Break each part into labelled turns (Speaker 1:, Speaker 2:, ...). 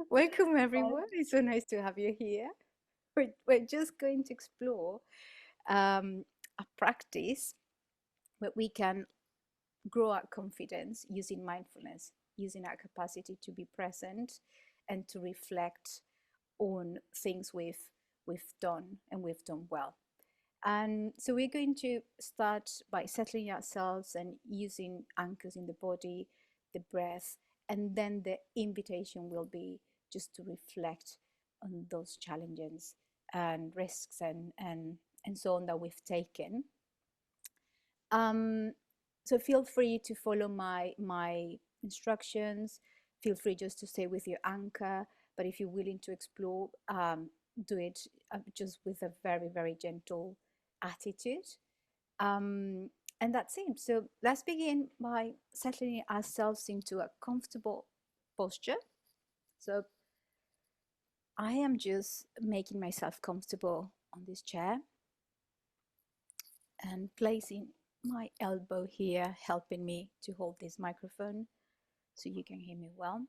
Speaker 1: Welcome,
Speaker 2: Well,
Speaker 1: everyone. It's so nice to have you here. We're just going to explore a practice where we can grow our confidence using mindfulness, using our capacity to be present and to reflect on things we've done and we've done well. And so we're going to start by settling ourselves and using anchors in the body, the breath, and then the invitation will be just to reflect on those challenges and risks and so on that we've taken. Um, so feel free to follow my instructions. Feel free just to stay with your anchor. But if you're willing to explore, do it just with a very, very gentle attitude. Um, and that's it. So let's begin by settling ourselves into a comfortable posture. So I am just making myself comfortable on this chair and placing my elbow here, helping me to hold this microphone so you can hear me well.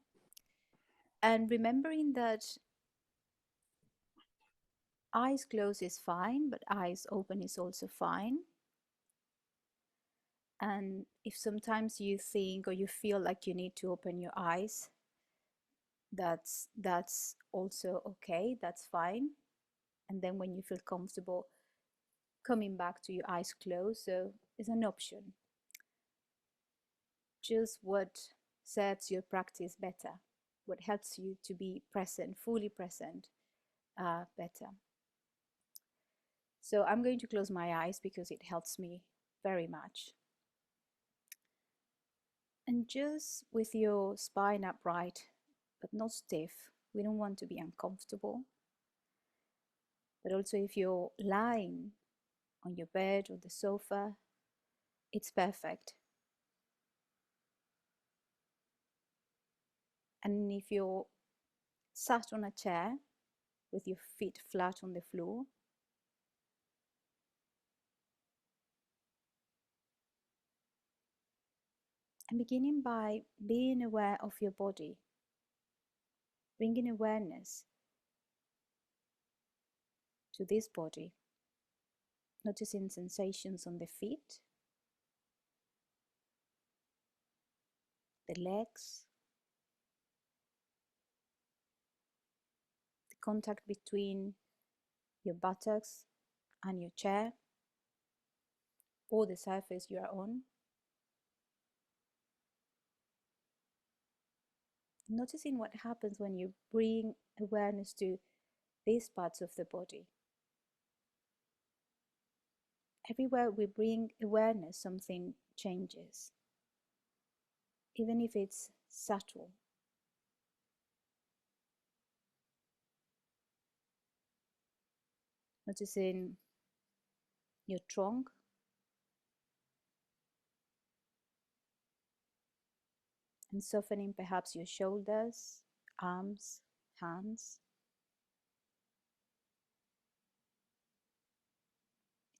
Speaker 1: And remembering that eyes closed is fine, but eyes open is also fine. And if sometimes you think or you feel like you need to open your eyes, that's also okay, that's fine. And then when you feel comfortable coming back to your eyes closed, so it's an option. Just what serves your practice better, what helps you to be present, fully present, better. So I'm going to close my eyes because it helps me very much. And just with your spine upright, but not stiff. We don't want to be uncomfortable. But also if you're lying on your bed or the sofa, it's perfect. And if you're sat on a chair with your feet flat on the floor, and beginning by being aware of your body, bringing awareness to this body, noticing sensations on the feet, the legs, the contact between your buttocks and your chair or the surface you are on. Noticing what happens when you bring awareness to these parts of the body. Everywhere we bring awareness, something changes, even if it's subtle. Noticing your trunk, and softening perhaps your shoulders, arms, hands.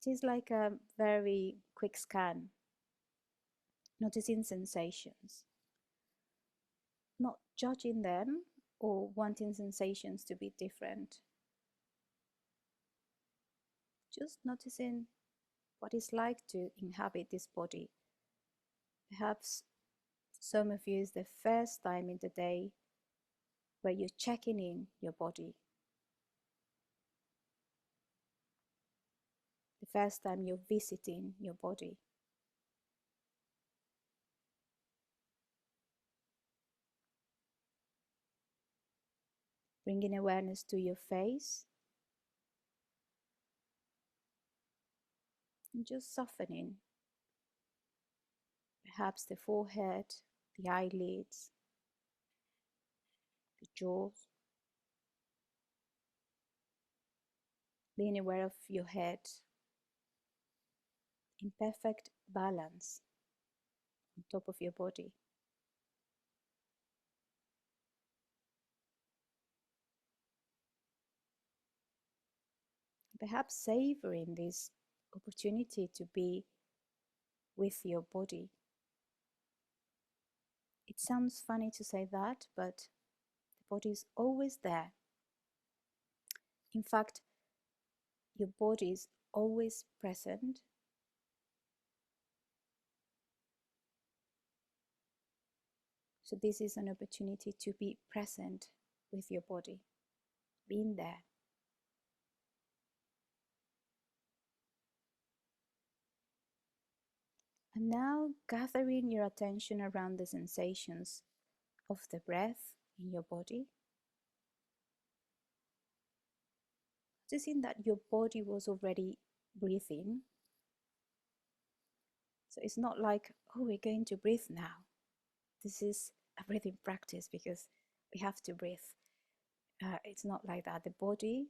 Speaker 1: It is like a very quick scan, noticing sensations, not judging them or wanting sensations to be different. Just noticing what it's like to inhabit this body. Perhaps some of you is the first time in the day where you're checking in your body, the first time you're visiting your body. Bringing awareness to your face and just softening perhaps the forehead, the eyelids, the jaws. Being aware of your head in perfect balance on top of your body. Perhaps savoring this opportunity to be with your body. It sounds funny to say that, but body is always there. In fact, your body is always present. So this is an opportunity to be present with your body, being there. And now gathering your attention around the sensations of the breath in your body. Noticing that your body was already breathing. So it's not like, oh, we're going to breathe now. This is a breathing practice because we have to breathe. It's not like that. The body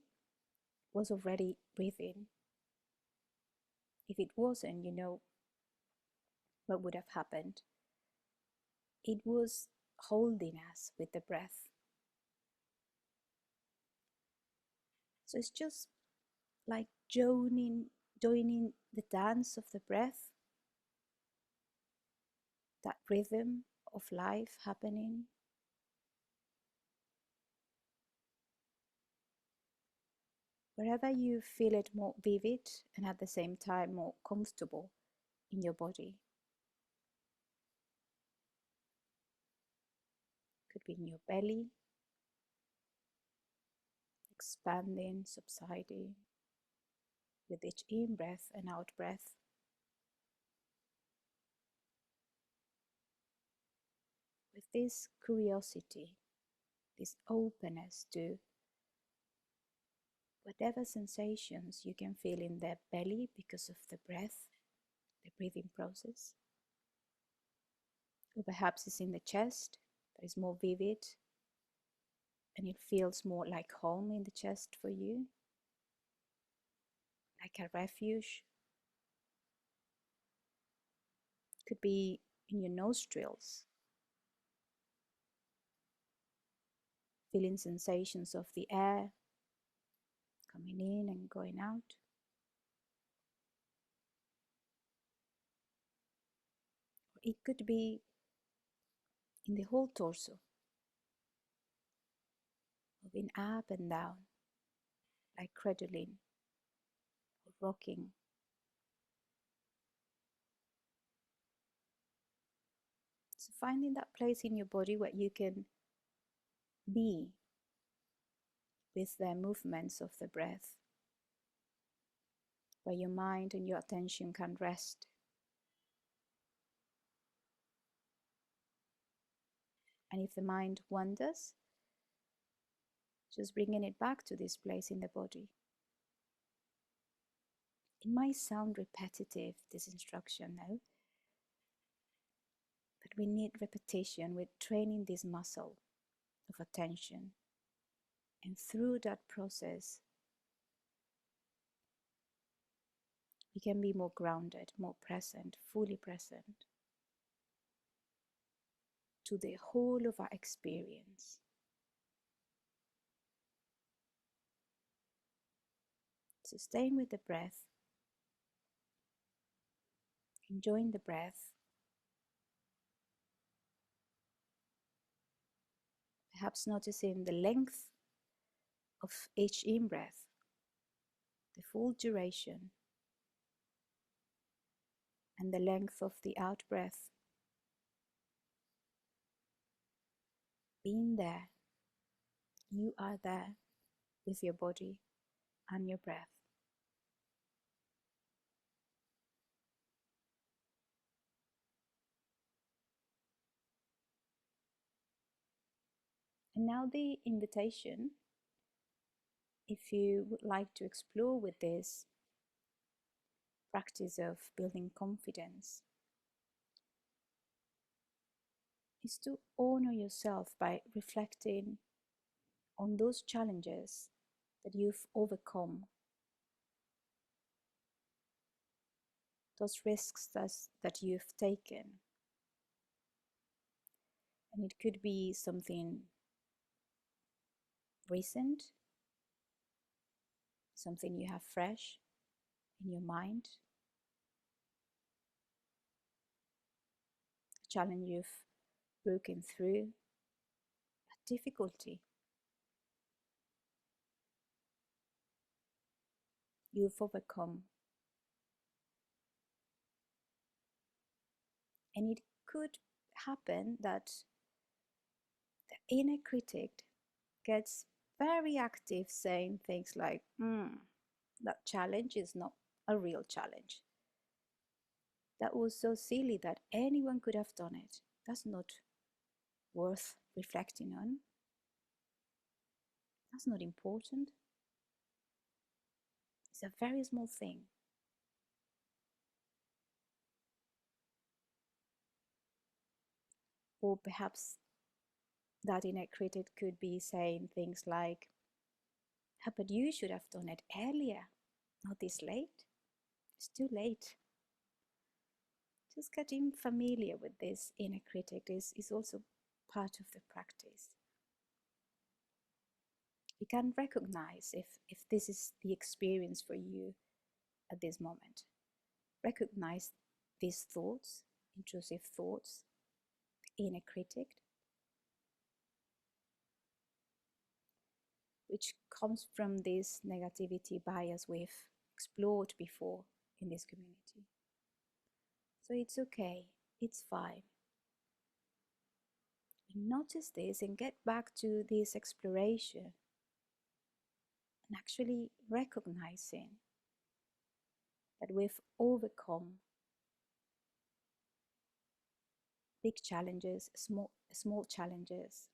Speaker 1: was already breathing. If it wasn't, you know what would have happened. It was holding us with the breath. So it's just like joining the dance of the breath, that rhythm of life happening. Wherever you feel it more vivid and at the same time more comfortable in your body. Could be in your belly, expanding, subsiding with each in breath and out breath. With this curiosity, this openness to whatever sensations you can feel in the belly because of the breath, the breathing process. Or perhaps it's in the chest that is more vivid and it feels more like home in the chest for you, like a refuge. Could be in your nostrils, feeling sensations of the air coming in and going out. Or it could be in the whole torso, moving up and down, like cradling or rocking. So finding that place in your body where you can be with the movements of the breath, where your mind and your attention can rest. And if the mind wanders, just bringing it back to this place in the body. It might sound repetitive, this instruction now, but we need repetition. We're training this muscle of attention. And through that process, we can be more grounded, more present, fully present to the whole of our experience. So staying with the breath, enjoying the breath, perhaps noticing the length of each in-breath, the full duration, and the length of the out-breath. Being there, you are there with your body and your breath. And now the invitation, if you would like to explore with this practice of building confidence, is to honor yourself by reflecting on those challenges that you've overcome, those risks that you've taken. And it could be something recent, something you have fresh in your mind, a challenge you've broken through, a difficulty you've overcome. And it could happen that the inner critic gets very active, saying things like, that challenge is not a real challenge. That was so silly that anyone could have done it. That's not worth reflecting on. That's not important. It's a very small thing. Or perhaps that inner critic could be saying things like, but you should have done it earlier, not this late. It's too late. Just getting familiar with this inner critic is also part of the practice. You can recognize if this is the experience for you at this moment. Recognize these thoughts, intrusive thoughts, the inner critic, which comes from this negativity bias we've explored before in this community. So it's okay, it's fine. Notice this and get back to this exploration and actually recognizing that we've overcome big challenges, small challenges,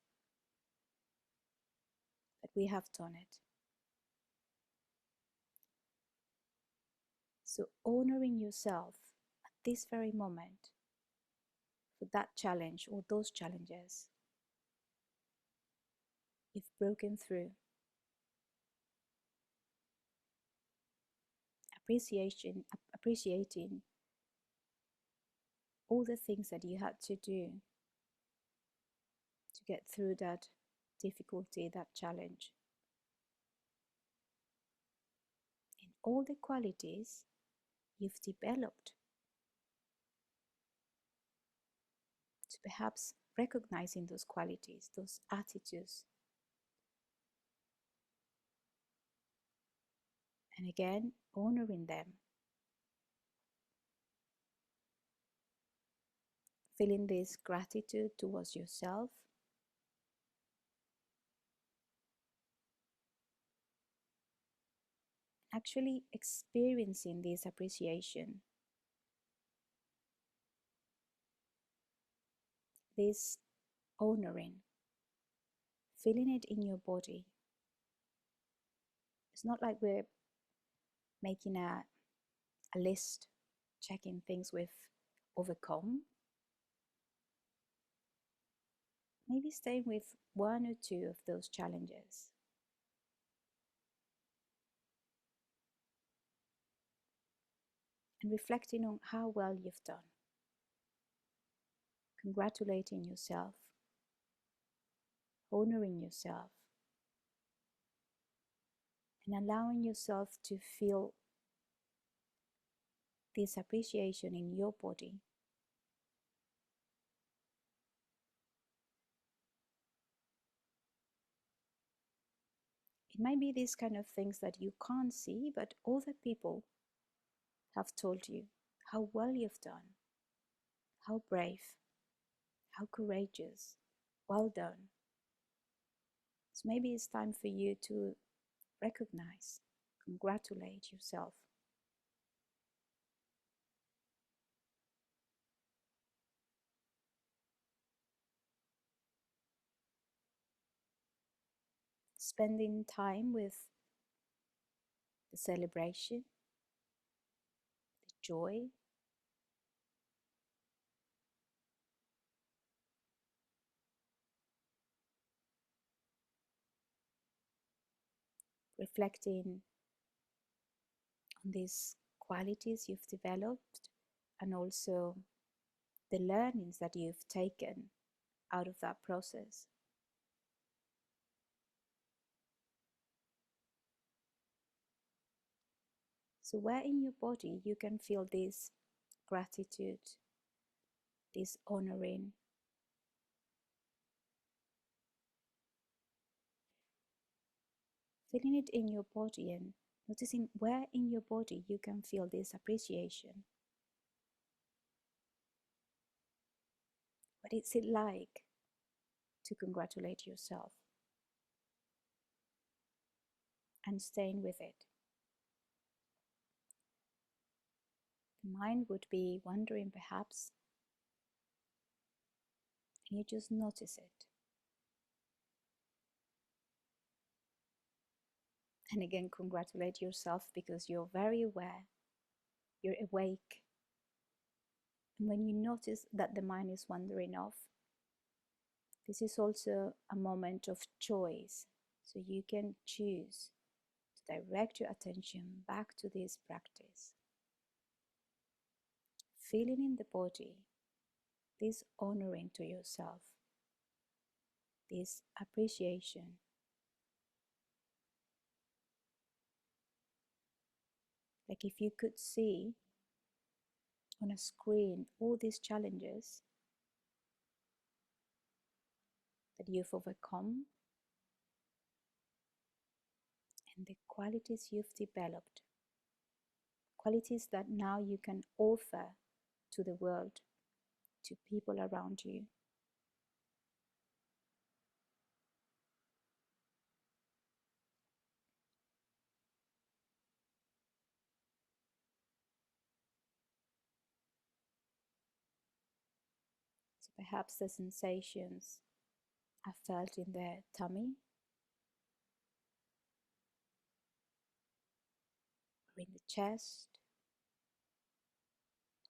Speaker 1: that we have done it. So honoring yourself at this very moment for that challenge or those challenges you've broken through. Appreciating all the things that you had to do to get through that difficulty, that challenge. And all the qualities you've developed. So perhaps recognizing those qualities, those attitudes. And again, honoring them. Feeling this gratitude towards yourself. Actually experiencing this appreciation. This honoring. Feeling it in your body. It's not like we're making a list, checking things we've overcome. Maybe staying with one or two of those challenges. And reflecting on how well you've done. Congratulating yourself. Honoring yourself. And allowing yourself to feel this appreciation in your body. It might be these kind of things that you can't see, but other people have told you how well you've done, how brave, how courageous, well done. So maybe it's time for you to recognize, congratulate yourself. Spending time with the celebration, the joy, reflecting on these qualities you've developed and also the learnings that you've taken out of that process. So where in your body you can feel this gratitude, this honoring, feeling it in your body and Noticing where in your body you can feel this appreciation. What is it like to congratulate yourself? And staying with it. The mind would be wondering perhaps, and you just notice it. And again, congratulate yourself because you're very aware, you're awake. And when you notice that the mind is wandering off, this is also a moment of choice. So you can choose to direct your attention back to this practice. Feeling in the body, this honoring to yourself, this appreciation. Like if you could see on a screen all these challenges that you've overcome and the qualities you've developed, qualities that now you can offer to the world, to people around you. So perhaps the sensations are felt in the tummy or in the chest,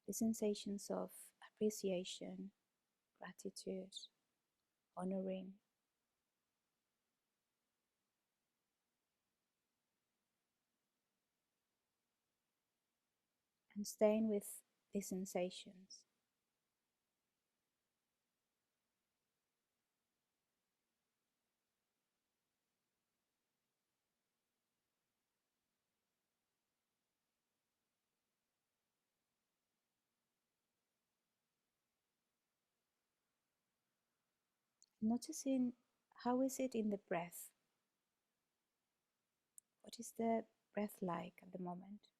Speaker 1: the sensations of appreciation, gratitude, honoring. And staying with these sensations. Noticing how is it in the breath? What is the breath like at the moment?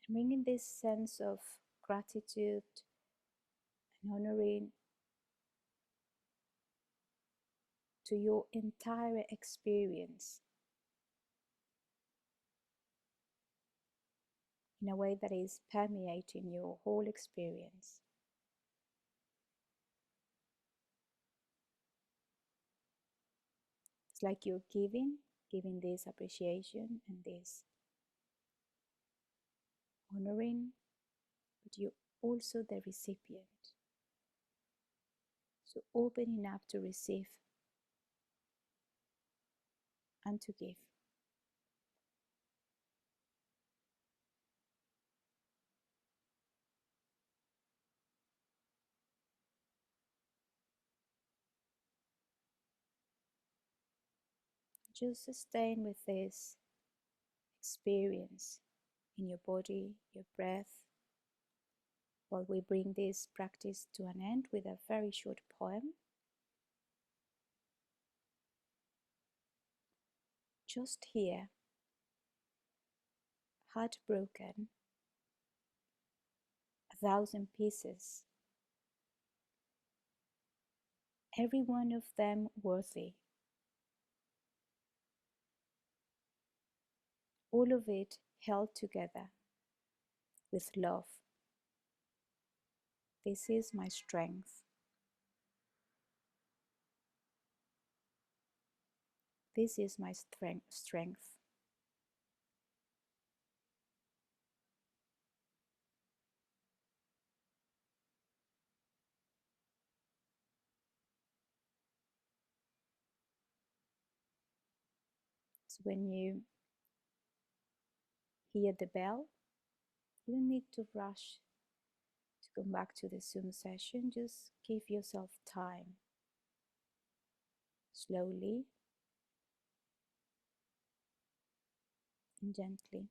Speaker 1: And bringing this sense of gratitude and honoring to your entire experience in a way that is permeating your whole experience. It's like you're giving this appreciation and this honoring, but you're also the recipient. So opening up to receive and to give. Just staying with this experience in your body, your breath, while we bring this practice to an end with a very short poem. Just here, heartbroken, 1,000 pieces, every one of them worthy, all of it held together with love. This is my strength. This is my strength. So when you hear the bell, you don't need to rush to come back to the Zoom session. Just give yourself time. Slowly and gently.